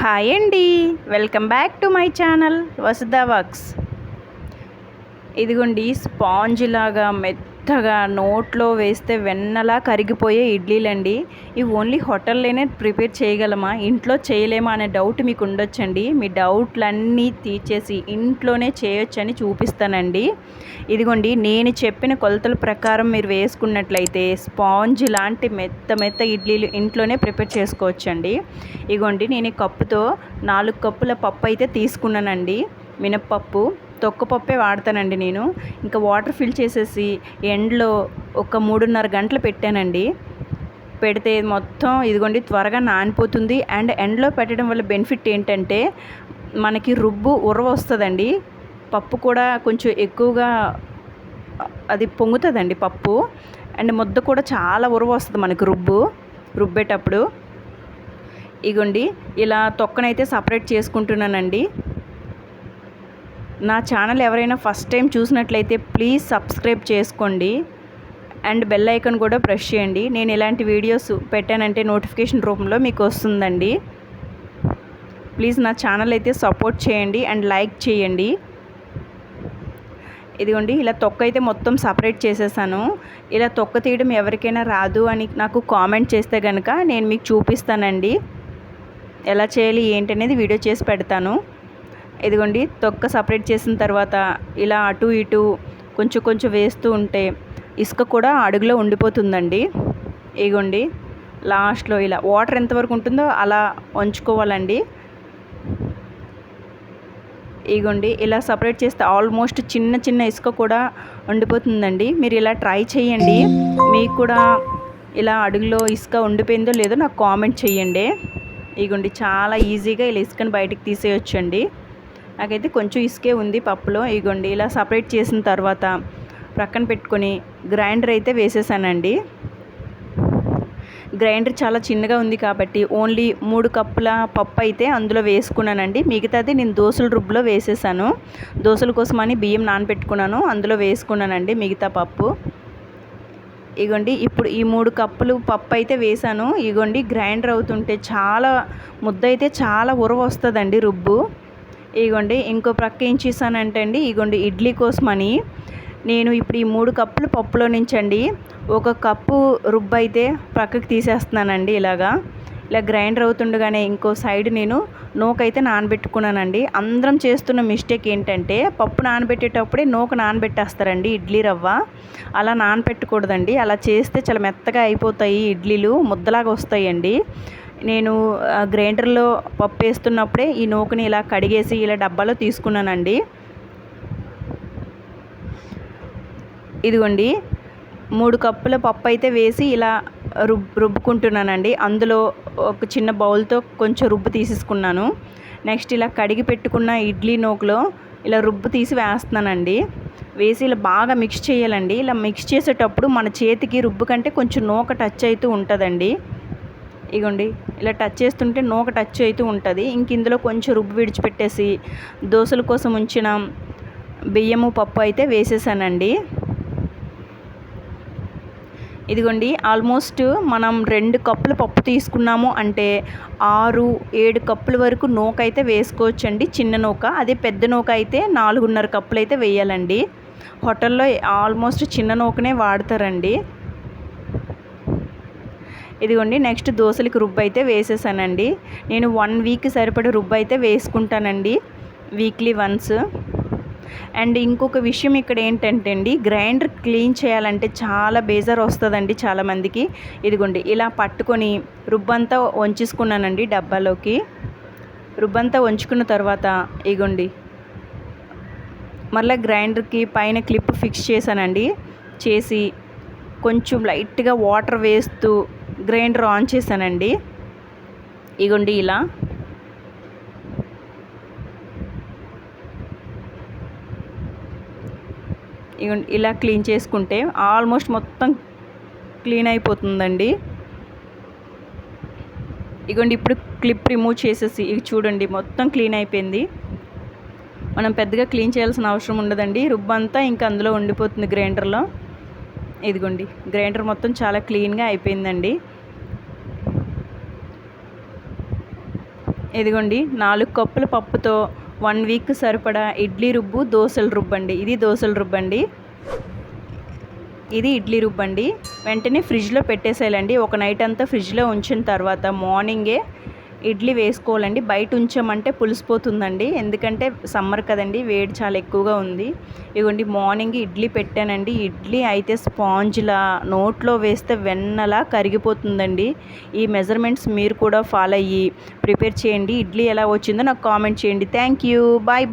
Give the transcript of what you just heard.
Hi అండి, welcome back to my channel Vasudha works. ఇదిగోండి sponge లాగా మెత్తగా నోట్లో వేస్తే వెన్నలా కరిగిపోయే ఇడ్లీలండి. ఇవి ఓన్లీ హోటల్లోనే ప్రిపేర్ చేయగలమా, ఇంట్లో చేయలేమా అనే డౌట్ మీకు ఉండొచ్చండి. మీ డౌట్లన్నీ తీర్చేసి ఇంట్లోనే చేయొచ్చని చూపిస్తానండి. ఇదిగోండి నేను చెప్పిన కొలతల ప్రకారం మీరు వేసుకున్నట్లయితే స్పాంజ్ లాంటి మెత్త ఇడ్లీలు ఇంట్లోనే ప్రిపేర్ చేసుకోవచ్చండి. ఇదిగోండి నేను ఈ కప్పుతో 4 కప్పుల పప్పు అయితే తీసుకున్నానండి. మినప్పప్పు తొక్కపప్పే వాడతానండి నేను. ఇంకా వాటర్ ఫిల్ చేసేసి ఎండలో ఒక 3.5 గంటలు పెట్టానండి. పెడితే మొత్తం ఇదిగోండి త్వరగా నానిపోతుంది. అండ్ ఎండలో పెట్టడం వల్ల బెనిఫిట్ ఏంటంటే మనకి ఉరవ వస్తుందండి. పప్పు కూడా కొంచెం ఎక్కువగా అది పొంగుతుందండి పప్పు. అండ్ ముద్ద కూడా చాలా ఉరవ వస్తుంది మనకి రుబ్బేటప్పుడు. ఇగోండి ఇలా తొక్కనైతే సపరేట్ చేసుకుంటున్నానండి. నా ఛానల్ ఎవరైనా ఫస్ట్ టైం చూసినట్లయితే ప్లీజ్ సబ్స్క్రైబ్ చేసుకోండి అండ్ బెల్ ఐకాన్ కూడా ప్రెస్ చేయండి. నేను ఇలాంటి వీడియోస్ పెట్టానంటే నోటిఫికేషన్ రూపంలో మీకు వస్తుందండి. ప్లీజ్ నా ఛానల్ అయితే సపోర్ట్ చేయండి అండ్ లైక్ చేయండి. ఇదిగోండి ఇలా తొక్క అయితే మొత్తం సపరేట్ చేసేసాను. ఇలా తొక్క తీయడం ఎవరికైనా రాదు అని నాకు కామెంట్ చేస్తే కనుక నేను మీకు చూపిస్తానండి. ఎలా చేయాలి ఏంటనేది వీడియో చేసి పెడతాను. ఇదిగోండి తొక్క సపరేట్ చేసిన తర్వాత ఇలా అటు ఇటు కొంచెం వేస్తూ ఉంటే ఇసుక కూడా అడుగులో ఉండిపోతుందండి. ఇదిగోండి లాస్ట్లో ఇలా వాటర్ ఎంతవరకు ఉంటుందో అలా ఉంచుకోవాలండి. ఇదిగోండి ఇలా సపరేట్ చేస్తే ఆల్మోస్ట్ చిన్న ఇసుక కూడా ఉండిపోతుందండి. మీరు ఇలా ట్రై చేయండి. మీకు కూడా ఇలా అడుగులో ఇసుక ఉండిపోయిందో లేదో నాకు కామెంట్ చేయండి. ఇదిగోండి చాలా ఈజీగా ఇలా ఇసుకని బయటికి తీసేయొచ్చండి. నాకైతే కొంచెం ఇసుకే ఉంది పప్పులో. ఇదిగోండి ఇలా సపరేట్ చేసిన తర్వాత ప్రక్కన పెట్టుకొని గ్రైండర్ అయితే వేసేసానండి. గ్రైండర్ చాలా చిన్నగా ఉంది కాబట్టి ఓన్లీ 3 కప్పుల పప్పు అయితే అందులో వేసుకున్నానండి. మిగతాది నేను దోశల రుబ్బులో వేసేసాను. దోశల కోసమని బియ్యం నానబెట్టుకున్నాను, అందులో వేసుకున్నానండి మిగతా పప్పు. ఇగోండి ఇప్పుడు ఈ 3 కప్పులు పప్పు అయితే వేసాను. ఇగోండి గ్రైండర్ అవుతుంటే ముద్ద అయితే చాలా ఉరవ వస్తుందండి రుబ్బు. ఇగోండి ఇంకో ప్రక్క ఏం చేశానంటే అండి, ఇగోండి ఇడ్లీ కోసమని నేను ఇప్పుడు ఈ 3 కప్పుల పప్పులో నుంచి అండి 1 కప్పు రుబ్బు అయితే ప్రక్కకి తీసేస్తున్నానండి. ఇలా గ్రైండర్ అవుతుండగానే ఇంకో సైడ్ నేను నూకైతే నానబెట్టుకున్నానండి. అందరం చేస్తున్న మిస్టేక్ ఏంటంటే పప్పు నానబెట్టేటప్పుడే నూక నానబెట్టేస్తారండి ఇడ్లీ రవ్వ. అలా నానబెట్టకూడదండి. అలా చేస్తే చాలా మెత్తగా అయిపోతాయి ఇడ్లీలు, ముద్దలాగా వస్తాయండి. నేను గ్రైండర్లో పప్పు వేస్తున్నప్పుడే ఈ నూకని ఇలా కడిగేసి ఇలా డబ్బాలో తీసుకున్నానండి. ఇదిగోండి 3 కప్పుల పప్పు అయితే వేసి ఇలా రుబ్బుకుంటున్నానండి. అందులో ఒక చిన్న బౌల్తో కొంచెం రుబ్బు తీసేసుకున్నాను. నెక్స్ట్ ఇలా కడిగి పెట్టుకున్న ఇడ్లీ నూకలో ఇలా రుబ్బు తీసి వేస్తున్నానండి. వేసి ఇలా బాగా మిక్స్ చేయాలండి. ఇలా మిక్స్ చేసేటప్పుడు మన చేతికి రుబ్బు కంటే కొంచెం నూక టచ్ అవుతూ ఉంటుందండి. ఇగోండి ఇలా టచ్ చేస్తుంటే నూక టచ్ అవుతూ ఉంటుంది. ఇంక ఇందులో కొంచెం రుబ్బు విడిచిపెట్టేసి దోశల కోసం ఉంచిన బియ్యము పప్పు అయితే వేసేసానండి. ఇదిగోండి ఆల్మోస్ట్ మనం 2 కప్పుల పప్పు తీసుకున్నాము అంటే 6-7 కప్పుల వరకు నూక అయితే వేసుకోవచ్చండి, చిన్న నూక. అదే పెద్ద నూక అయితే 4.5 కప్పులు అయితే వేయాలండి. హోటల్లో ఆల్మోస్ట్ చిన్న నూకనే వాడతారండి. ఇదిగోండి నెక్స్ట్ దోశలకి రుబ్బు అయితే వేసేసానండి. నేను 1 వీక్ సరిపడే రుబ్బు అయితే వేసుకుంటానండి వీక్లీ వన్స్. అండ్ ఇంకొక విషయం ఇక్కడ ఏంటంటే అండి, గ్రైండర్ క్లీన్ చేయాలంటే చాలా బేజార్ వస్తుందండి చాలామందికి. ఇదిగోండి ఇలా పట్టుకొని రుబ్బంతా వంచేసుకున్నానండి డబ్బాలోకి. రుబ్బంతా వంచుకున్న తర్వాత ఇగోండి మళ్ళీ గ్రైండర్కి పైన క్లిప్ ఫిక్స్ చేశానండి. చేసి కొంచెం లైట్గా వాటర్ వేస్తూ గ్రైండర్ ఆన్ చేశానండి. ఇగోండి ఇలా క్లీన్ చేసుకుంటే ఆల్మోస్ట్ మొత్తం క్లీన్ అయిపోతుందండి. ఇగోండి ఇప్పుడు క్లిప్ రిమూవ్ చేసేసి ఇవి చూడండి మొత్తం క్లీన్ అయిపోయింది. మనం పెద్దగా క్లీన్ చేయాల్సిన అవసరం ఉండదండి. రుబ్బంతా ఇంకా అందులో ఉండిపోతుంది గ్రైండర్లో. ఇదిగోండి గ్రైండర్ మొత్తం చాలా క్లీన్గా అయిపోయిందండి. ఇదిగోండి 4 కప్పుల పప్పుతో 1 వీక్ సరిపడా ఇడ్లీ రుబ్బు, దోసల రుబ్బండి. ఇది దోసల రుబ్బండి, ఇది ఇడ్లీ రుబ్బండి. వెంటనే ఫ్రిడ్జ్లో పెట్టేసేయాలండి. ఒక నైట్ అంతా ఫ్రిడ్జ్లో ఉంచిన తర్వాత మార్నింగే ఇడ్లీ వేసుకోవాలండి. బయట ఉంచామంటే పులిసిపోతుందండి, ఎందుకంటే సమ్మర్ కదండి, వేడి చాలా ఎక్కువగా ఉంది. ఇదిగోండి మార్నింగ్ ఇడ్లీ పెట్టానండి. ఇడ్లీ అయితే స్పాంజ్లా, నోట్లో వేస్తే వెన్నలా కరిగిపోతుందండి. ఈ మెజర్మెంట్స్ మీరు కూడా ఫాలో అయ్యి ప్రిపేర్ చేయండి. ఇడ్లీ ఎలా వచ్చిందో నాకు కామెంట్ చేయండి. Thank you, bye bye.